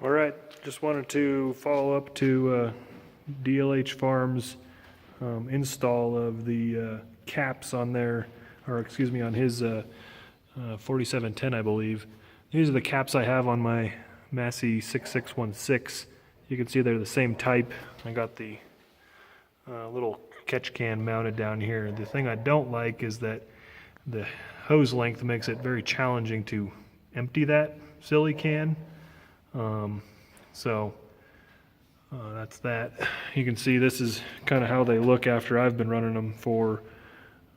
All right, just wanted to follow up to DLH Farms install of the caps on their, or excuse me, on his 4710, I believe. These are the caps I have on my Massey 6616. You can see they're the same type. I got the little catch can mounted down here. The thing I don't like is that the hose length makes it very challenging to empty that silly can. That's that. You can see this is kind of how they look after I've been running them for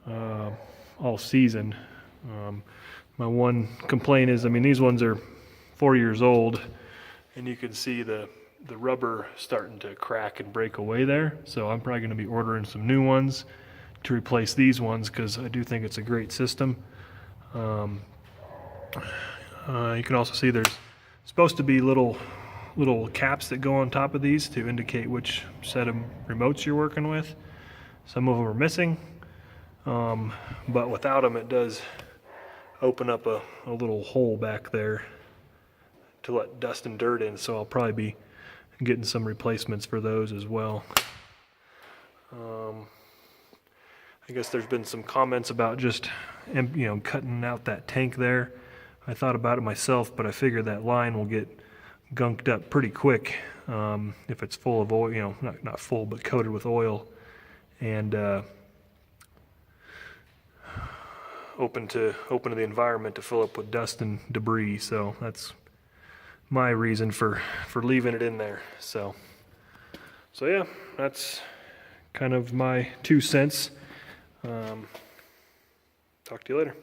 all season. My one complaint is, I mean, these ones are 4 years old, and you can see the rubber starting to crack and break away there. So I'm probably going to be ordering some new ones to replace these ones, because I do think it's a great system. You can also see there's supposed to be little caps that go on top of these to indicate which set of remotes you're working with. Some of them are missing, but without them it does open up a little hole back there to let dust and dirt in, so I'll probably be getting some replacements for those as well. I guess there's been some comments about just cutting out that tank there. I thought about it myself, but I figured that line will get gunked up pretty quick if it's full of oil, not full, but coated with oil, and open to the environment to fill up with dust and debris. So that's my reason for leaving it in there. So yeah, that's kind of my 2 cents. Talk to you later.